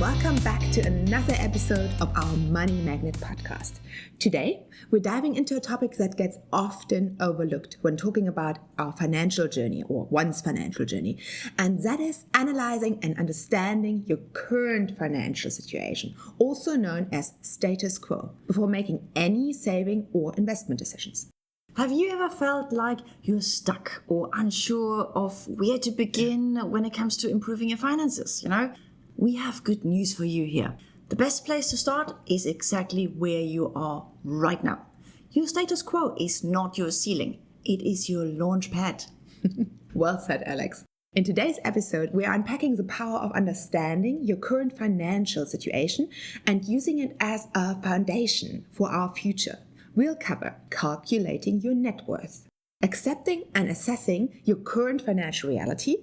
welcome back to another episode of our Money Magnet podcast. Today, we're diving into a topic that gets often overlooked when talking about our financial journey or one's financial journey, and that is analyzing and understanding your current financial situation, also known as status quo, before making any saving or investment decisions. Have you ever felt like you're stuck or unsure of where to begin when it comes to improving your finances? We have good news for you here. The best place to start is exactly where you are right now. Your status quo is not your ceiling. It is your launchpad. Well said, Alex. In today's episode, we are unpacking the power of understanding your current financial situation and using it as a foundation for our future. We'll cover calculating your net worth, accepting and assessing your current financial reality,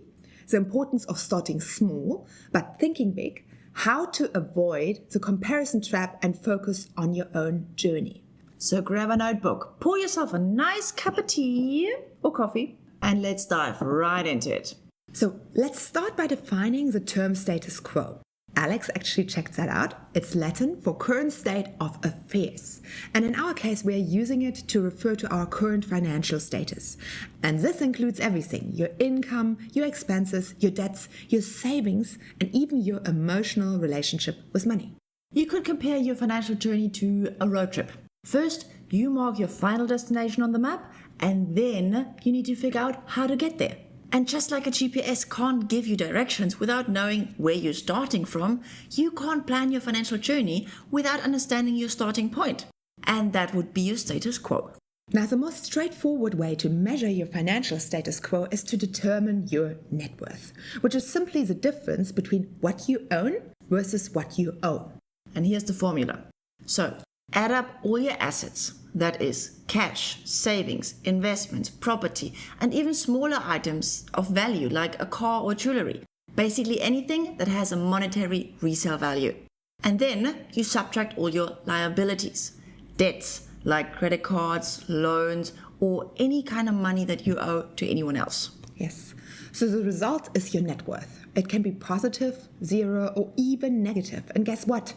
the importance of starting small but thinking big, how to avoid the comparison trap and focus on your own journey. So grab a notebook, pour yourself a nice cup of tea or coffee, and let's dive right into it. So let's start by defining the term status quo. Alex actually checked that out. It's Latin for current state of affairs. And in our case, we're using it to refer to our current financial status. And this includes everything: your income, your expenses, your debts, your savings, and even your emotional relationship with money. You could compare your financial journey to a road trip. First, you mark your final destination on the map, and then you need to figure out how to get there. And just like a GPS can't give you directions without knowing where you're starting from, you can't plan your financial journey without understanding your starting point. And that would be your status quo. Now, the most straightforward way to measure your financial status quo is to determine your net worth, which is simply the difference between what you own versus what you owe. And here's the formula. So, add up all your assets. That is cash, savings, investments, property, and even smaller items of value like a car or jewelry. Basically anything that has a monetary resale value. And then you subtract all your liabilities, debts like credit cards, loans, or any kind of money that you owe to anyone else. Yes. So the result is your net worth. It can be positive, zero, or even negative. And guess what?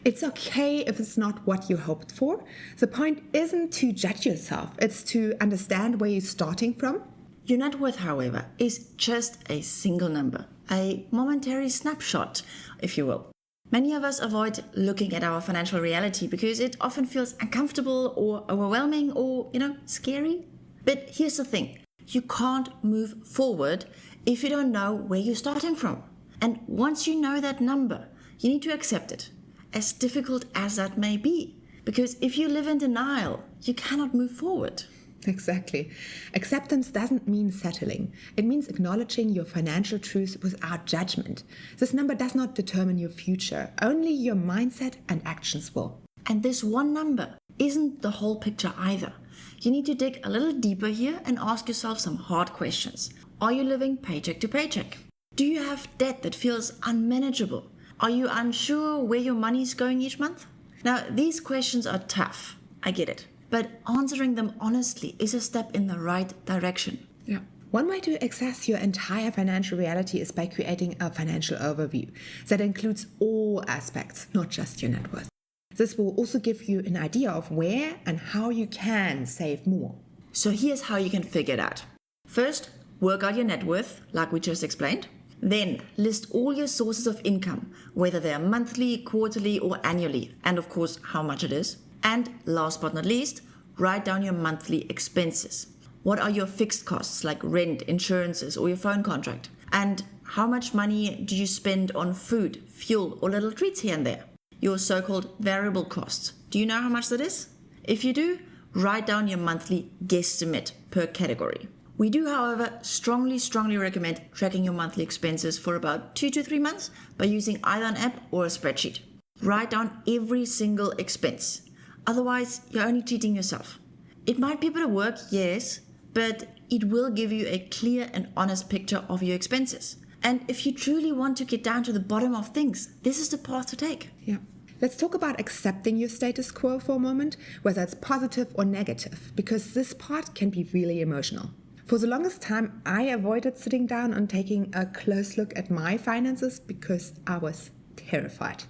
It's okay if it's not what you hoped for. The point isn't to judge yourself. It's to understand where you're starting from. Your net worth, however, is just a single number, a momentary snapshot, if you will. Many of us avoid looking at our financial reality because it often feels uncomfortable or overwhelming or, scary. But here's the thing. You can't move forward if you don't know where you're starting from. And once you know that number, you need to accept it, as difficult as that may be. Because if you live in denial, you cannot move forward. Exactly. Acceptance doesn't mean settling. It means acknowledging your financial truth without judgment. This number does not determine your future. Only your mindset and actions will. And this one number isn't the whole picture either. You need to dig a little deeper here and ask yourself some hard questions. Are you living paycheck to paycheck? Do you have debt that feels unmanageable? Are you unsure where your money is going each month? Now, these questions are tough. I get it. But answering them honestly is a step in the right direction. Yeah. One way to access your entire financial reality is by creating a financial overview that includes all aspects, not just your net worth. This will also give you an idea of where and how you can save more. So here's how you can figure it out. First, work out your net worth, like we just explained. Then list all your sources of income, whether they're monthly, quarterly, or annually, and of course, how much it is. And last but not least, write down your monthly expenses. What are your fixed costs, like rent, insurances, or your phone contract? And how much money do you spend on food, fuel, or little treats here and there? Your so-called variable costs. Do you know how much that is? If you do, write down your monthly guesstimate per category. We do, however, strongly recommend tracking your monthly expenses for about 2 to 3 months by using either an app or a spreadsheet. Write down every single expense. Otherwise, you're only cheating yourself. It might be a bit of work, yes, but it will give you a clear and honest picture of your expenses. And if you truly want to get down to the bottom of things, this is the path to take. Yeah. Let's talk about accepting your status quo for a moment, whether it's positive or negative, because this part can be really emotional. For the longest time, I avoided sitting down and taking a close look at my finances because I was terrified.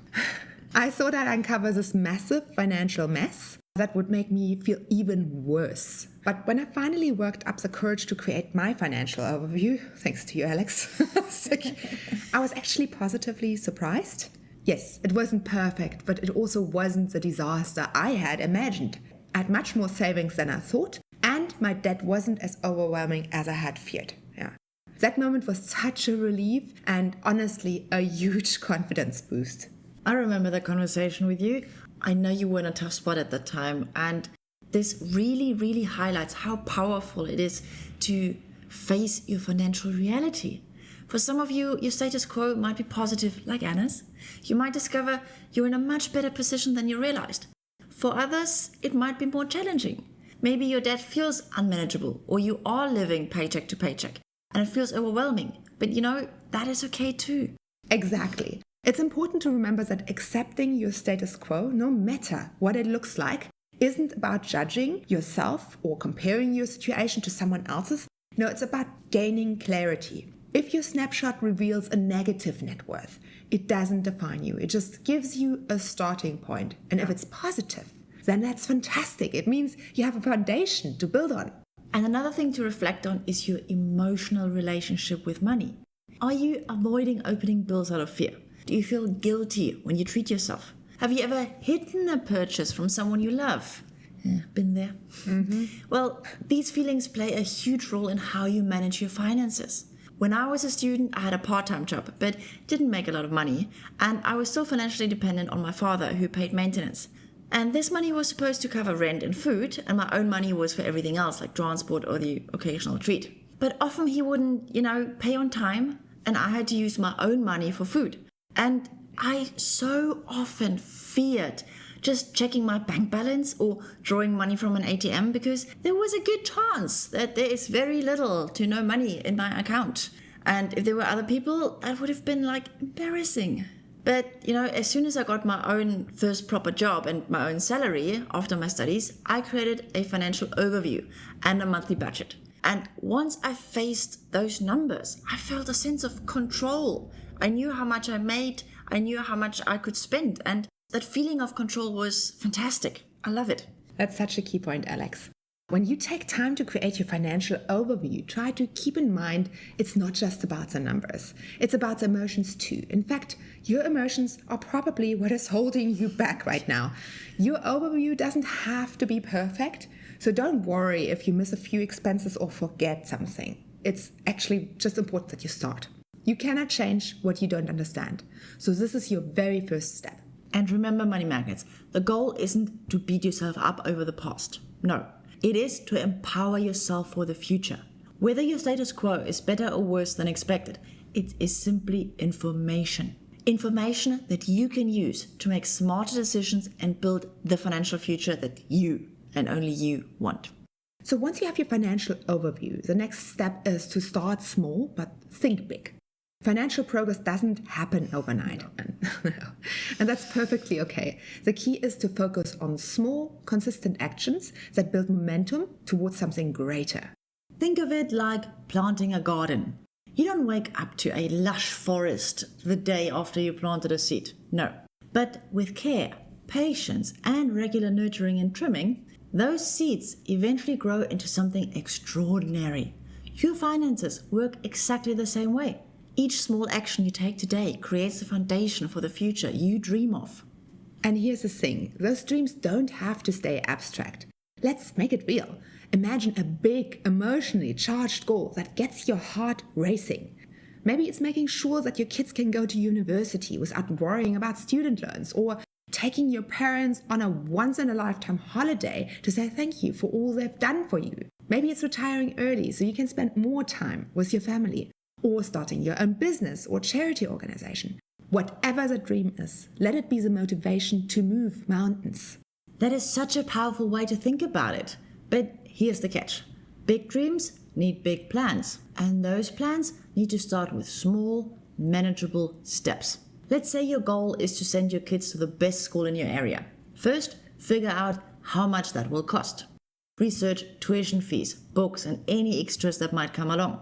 I thought I'd uncover this massive financial mess that would make me feel even worse. But when I finally worked up the courage to create my financial overview, thanks to you, Alex, I was actually positively surprised. Yes, it wasn't perfect, but it also wasn't the disaster I had imagined. I had much more savings than I thought, and my debt wasn't as overwhelming as I had feared. Yeah. That moment was such a relief and honestly a huge confidence boost. I remember that conversation with you. I know you were in a tough spot at that time, and this really, really highlights how powerful it is to face your financial reality. For some of you, your status quo might be positive, like Anna's. You might discover you're in a much better position than you realized. For others, it might be more challenging. Maybe your debt feels unmanageable, or you are living paycheck to paycheck, and it feels overwhelming. But that is okay too. Exactly. It's important to remember that accepting your status quo, no matter what it looks like, isn't about judging yourself or comparing your situation to someone else's. No, it's about gaining clarity. If your snapshot reveals a negative net worth, it doesn't define you. It just gives you a starting point. And if it's positive, then that's fantastic. It means you have a foundation to build on. And another thing to reflect on is your emotional relationship with money. Are you avoiding opening bills out of fear? Do you feel guilty when you treat yourself? Have you ever hidden a purchase from someone you love? Yeah, been there. Mm-hmm. Well, these feelings play a huge role in how you manage your finances. When I was a student, I had a part-time job, but didn't make a lot of money, and I was still financially dependent on my father, who paid maintenance. And this money was supposed to cover rent and food, and my own money was for everything else, like transport or the occasional treat. But often he wouldn't, pay on time, and I had to use my own money for food. And I so often feared just checking my bank balance or drawing money from an ATM, because there was a good chance that there is very little to no money in my account. And if there were other people, that would have been embarrassing. But, as soon as I got my own first proper job and my own salary after my studies, I created a financial overview and a monthly budget. And once I faced those numbers, I felt a sense of control. I knew how much I made, I knew how much I could spend, and that feeling of control was fantastic. I love it. That's such a key point, Alex. When you take time to create your financial overview, try to keep in mind it's not just about the numbers. It's about the emotions too. In fact, your emotions are probably what is holding you back right now. Your overview doesn't have to be perfect, so don't worry if you miss a few expenses or forget something. It's actually just important that you start. You cannot change what you don't understand. So this is your very first step. And remember, money magnets, the goal isn't to beat yourself up over the past. No, it is to empower yourself for the future. Whether your status quo is better or worse than expected, it is simply information. Information that you can use to make smarter decisions and build the financial future that you and only you want. So once you have your financial overview, the next step is to start small but think big. Financial progress doesn't happen overnight, and that's perfectly okay. The key is to focus on small, consistent actions that build momentum towards something greater. Think of it like planting a garden. You don't wake up to a lush forest the day after you planted a seed. No. But with care, patience, and regular nurturing and trimming, those seeds eventually grow into something extraordinary. Your finances work exactly the same way. Each small action you take today creates the foundation for the future you dream of. And here's the thing, those dreams don't have to stay abstract. Let's make it real. Imagine a big, emotionally charged goal that gets your heart racing. Maybe it's making sure that your kids can go to university without worrying about student loans, or taking your parents on a once-in-a-lifetime holiday to say thank you for all they've done for you. Maybe it's retiring early so you can spend more time with your family, or starting your own business or charity organization. Whatever the dream is, let it be the motivation to move mountains. That is such a powerful way to think about it. But here's the catch. Big dreams need big plans, and those plans need to start with small, manageable steps. Let's say your goal is to send your kids to the best school in your area. First, figure out how much that will cost. Research tuition fees, books, and any extras that might come along.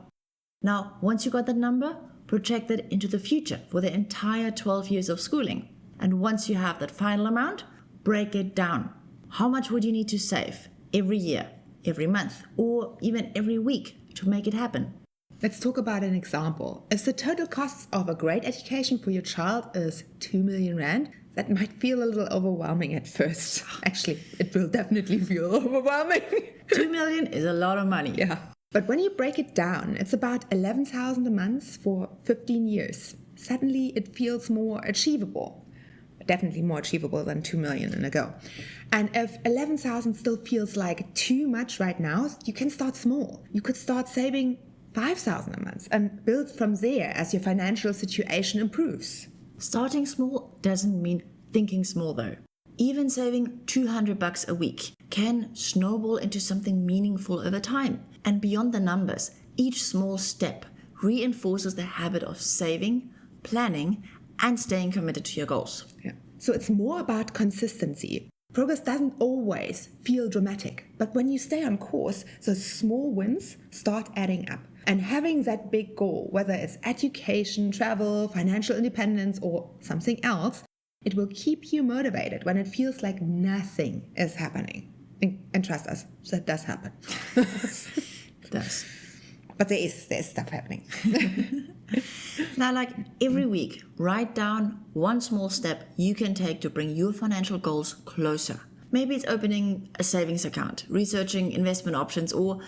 Now, once you got that number, projected into the future for the entire 12 years of schooling. And once you have that final amount, break it down. How much would you need to save every year, every month, or even every week to make it happen? Let's talk about an example. If the total cost of a great education for your child is 2 million rand, that might feel a little overwhelming at first. Actually, it will definitely feel overwhelming. 2 million is a lot of money. Yeah. But when you break it down, it's about 11,000 a month for 15 years. Suddenly it feels more achievable. Definitely more achievable than 2 million in a go. And if 11,000 still feels like too much right now, you can start small. You could start saving 5,000 a month and build from there as your financial situation improves. Starting small doesn't mean thinking small though. Even saving $200 a week can snowball into something meaningful over time. And beyond the numbers, each small step reinforces the habit of saving, planning, and staying committed to your goals. Yeah. So it's more about consistency. Progress doesn't always feel dramatic, but when you stay on course, the small wins start adding up. And having that big goal, whether it's education, travel, financial independence, or something else, it will keep you motivated when it feels like nothing is happening. And trust us, that does happen. It does. But there's stuff happening. Now, like every week, write down one small step you can take to bring your financial goals closer. Maybe it's opening a savings account, researching investment options, or,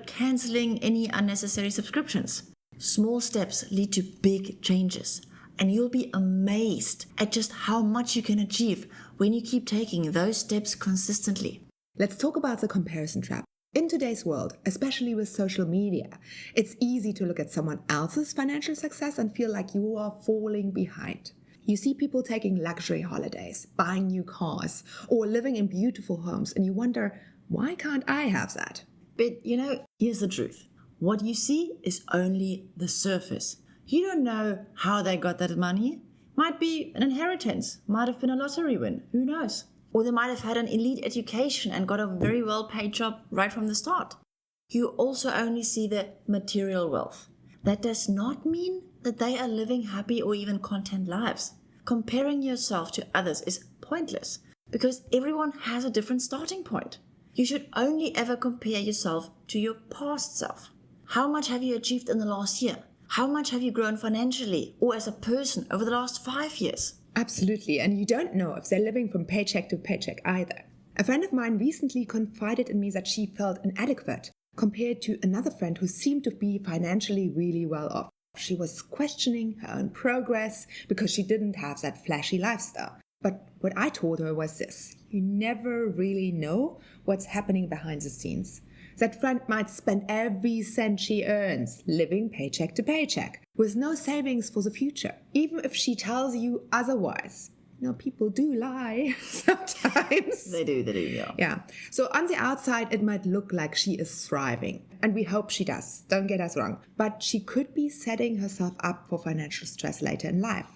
canceling any unnecessary subscriptions. Small steps lead to big changes, and you'll be amazed at just how much you can achieve when you keep taking those steps consistently. Let's talk about the comparison trap. In today's world, especially with social media, it's easy to look at someone else's financial success and feel like you are falling behind. You see people taking luxury holidays, buying new cars, or living in beautiful homes, and you wonder, why can't I have that? But, here's the truth. What you see is only the surface. You don't know how they got that money. Might be an inheritance, might have been a lottery win, who knows? Or they might have had an elite education and got a very well-paid job right from the start. You also only see the material wealth. That does not mean that they are living happy or even content lives. Comparing yourself to others is pointless because everyone has a different starting point. You should only ever compare yourself to your past self. How much have you achieved in the last year? How much have you grown financially or as a person over the last 5 years? Absolutely, and you don't know if they're living from paycheck to paycheck either. A friend of mine recently confided in me that she felt inadequate compared to another friend who seemed to be financially really well off. She was questioning her own progress because she didn't have that flashy lifestyle. But what I told her was this: you never really know what's happening behind the scenes. That friend might spend every cent she earns living paycheck to paycheck with no savings for the future, even if she tells you otherwise. People do lie sometimes. They do, yeah. Yeah. So on the outside, it might look like she is thriving. And we hope she does. Don't get us wrong. But she could be setting herself up for financial stress later in life.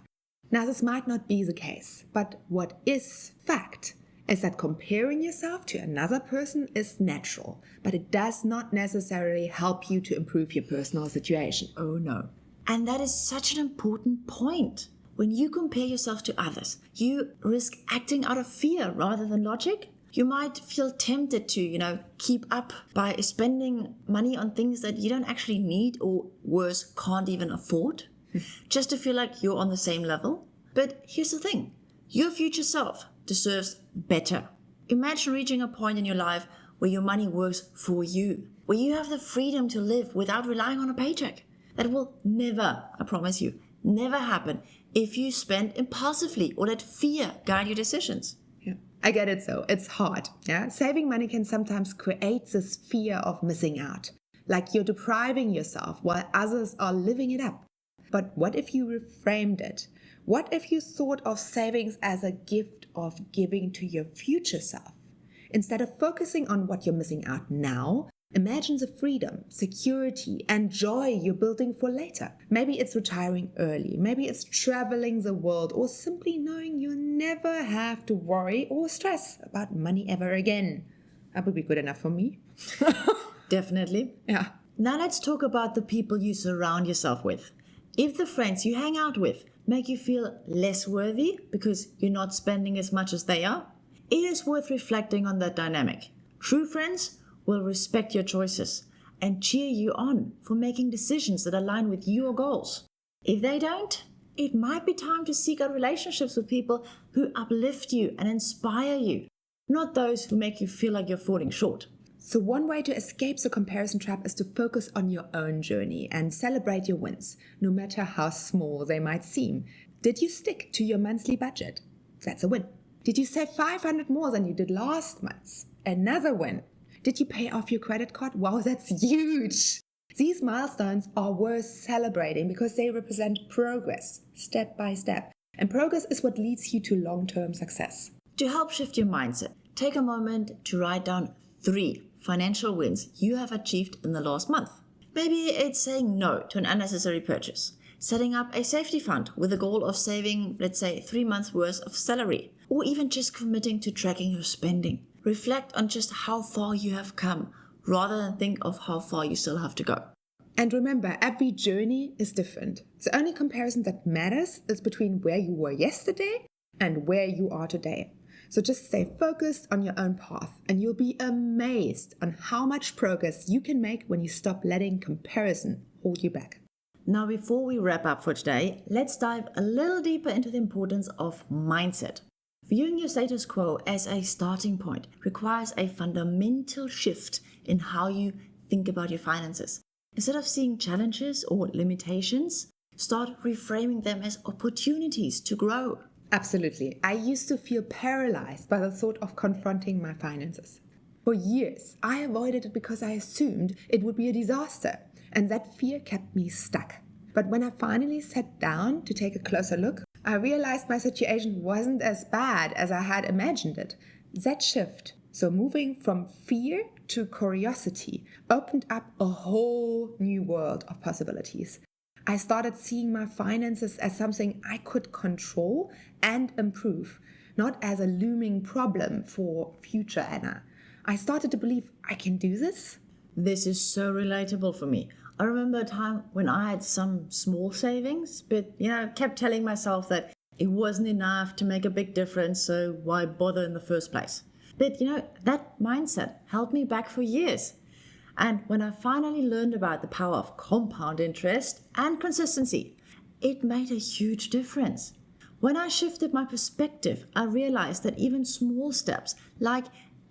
Now, this might not be the case. But what is fact is that comparing yourself to another person is natural. But it does not necessarily help you to improve your personal situation. Oh, no. And that is such an important point. When you compare yourself to others, you risk acting out of fear rather than logic. You might feel tempted to, keep up by spending money on things that you don't actually need or worse, can't even afford, just to feel like you're on the same level. But here's the thing. Your future self deserves better. Imagine reaching a point in your life where your money works for you, where you have the freedom to live without relying on a paycheck. That will never, I promise you, never happen if you spend impulsively or let fear guide your decisions. Yeah, I get it though. It's hard. Yeah, saving money can sometimes create this fear of missing out, like you're depriving yourself while others are living it up. But what if you reframed it? What if you thought of savings as a gift of giving to your future self? Instead of focusing on what you're missing out now, imagine the freedom, security, and joy you're building for later. Maybe it's retiring early. Maybe it's traveling the world, or simply knowing you'll never have to worry or stress about money ever again. That would be good enough for me. Definitely. Yeah. Now let's talk about the people you surround yourself with. If the friends you hang out with make you feel less worthy because you're not spending as much as they are, it is worth reflecting on that dynamic. True friends will respect your choices and cheer you on for making decisions that align with your goals. If they don't, it might be time to seek out relationships with people who uplift you and inspire you, not those who make you feel like you're falling short. So one way to escape the comparison trap is to focus on your own journey and celebrate your wins, no matter how small they might seem. Did you stick to your monthly budget? That's a win. Did you save 500 more than you did last month? Another win. Did you pay off your credit card? Wow, that's huge. These milestones are worth celebrating because they represent progress, step by step. And progress is what leads you to long-term success. To help shift your mindset, take a moment to write down 3 financial wins you have achieved in the last month. Maybe it's saying no to an unnecessary purchase, setting up a safety fund with a goal of saving, let's say, 3 months worth of salary, or even just committing to tracking your spending. Reflect on just how far you have come, rather than think of how far you still have to go. And remember, every journey is different. The only comparison that matters is between where you were yesterday and where you are today. So just stay focused on your own path, and you'll be amazed on how much progress you can make when you stop letting comparison hold you back. Now, before we wrap up for today, let's dive a little deeper into the importance of mindset. Viewing your status quo as a starting point requires a fundamental shift in how you think about your finances. Instead of seeing challenges or limitations, start reframing them as opportunities to grow. Absolutely. I used to feel paralyzed by the thought of confronting my finances. For years, I avoided it because I assumed it would be a disaster, and that fear kept me stuck. But when I finally sat down to take a closer look, I realized my situation wasn't as bad as I had imagined it. That shift, so moving from fear to curiosity, opened up a whole new world of possibilities. I started seeing my finances as something I could control and improve, not as a looming problem for future Anna. I started to believe I can do this. This is so relatable for me. I remember a time when I had some small savings, but kept telling myself that it wasn't enough to make a big difference, so why bother in the first place? But that mindset held me back for years. And when I finally learned about the power of compound interest and consistency, it made a huge difference. When I shifted my perspective, I realized that even small steps, like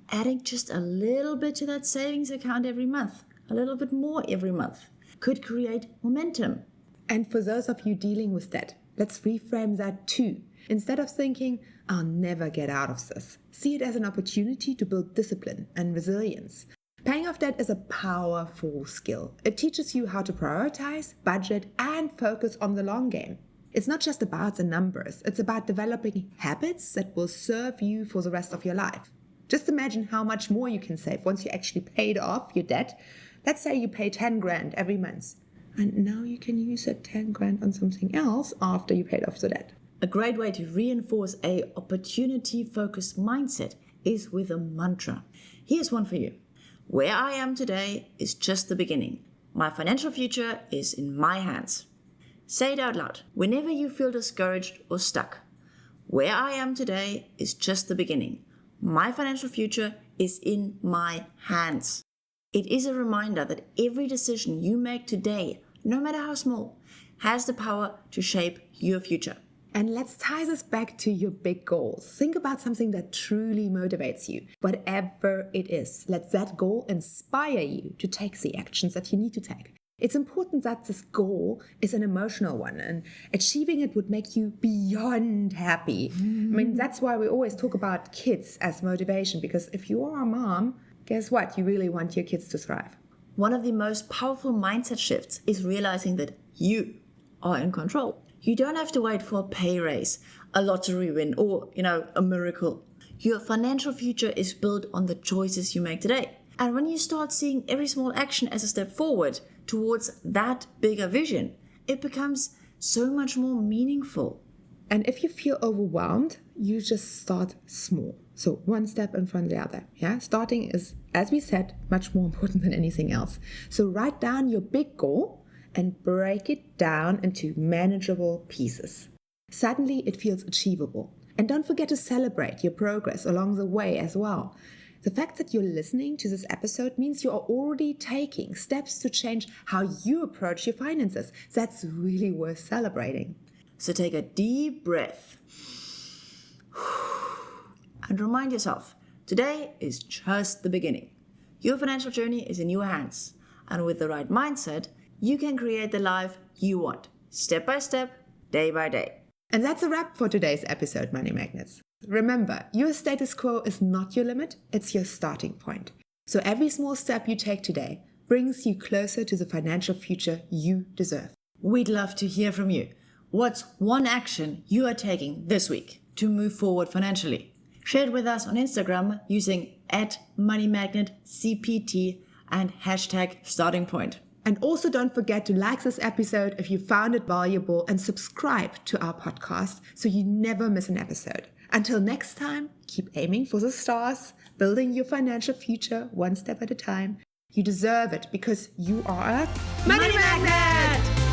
adding just a little bit to that savings account every month, a little bit more every month, could create momentum. And for those of you dealing with that, let's reframe that too. Instead of thinking, I'll never get out of this, see it as an opportunity to build discipline and resilience. Paying off debt is a powerful skill. It teaches you how to prioritize, budget, and focus on the long game. It's not just about the numbers, it's about developing habits that will serve you for the rest of your life. Just imagine how much more you can save once you actually paid off your debt. Let's say you pay 10 grand every month, and now you can use that 10 grand on something else after you paid off the debt. A great way to reinforce a opportunity-focused mindset is with a mantra. Here's one for you. Where I am today is just the beginning. My financial future is in my hands. Say it out loud whenever you feel discouraged or stuck. Where I am today is just the beginning. My financial future is in my hands. It is a reminder that every decision you make today, no matter how small, has the power to shape your future. And let's tie this back to your big goals. Think about something that truly motivates you. Whatever it is, let that goal inspire you to take the actions that you need to take. It's important that this goal is an emotional one, and achieving it would make you beyond happy. I mean, that's why we always talk about kids as motivation, because if you are a mom, guess what? You really want your kids to thrive. One of the most powerful mindset shifts is realizing that you are in control. You don't have to wait for a pay raise, a lottery win, or, a miracle. Your financial future is built on the choices you make today. And when you start seeing every small action as a step forward towards that bigger vision, it becomes so much more meaningful. And if you feel overwhelmed, you just start small. So one step in front of the other. Yeah, starting is, as we said, much more important than anything else. So write down your big goal and break it down into manageable pieces. Suddenly, it feels achievable. And don't forget to celebrate your progress along the way as well. The fact that you're listening to this episode means you are already taking steps to change how you approach your finances. That's really worth celebrating. So take a deep breath and remind yourself, today is just the beginning. Your financial journey is in your hands. And with the right mindset, you can create the life you want, step by step, day by day. And that's a wrap for today's episode, Money Magnets. Remember, your status quo is not your limit, it's your starting point. So every small step you take today brings you closer to the financial future you deserve. We'd love to hear from you. What's one action you are taking this week to move forward financially? Share it with us on Instagram using @MoneyMagnetCPT and #StartingPoint. And also don't forget to like this episode if you found it valuable and subscribe to our podcast so you never miss an episode. Until next time, keep aiming for the stars, building your financial future one step at a time. You deserve it because you are a Money Magnet!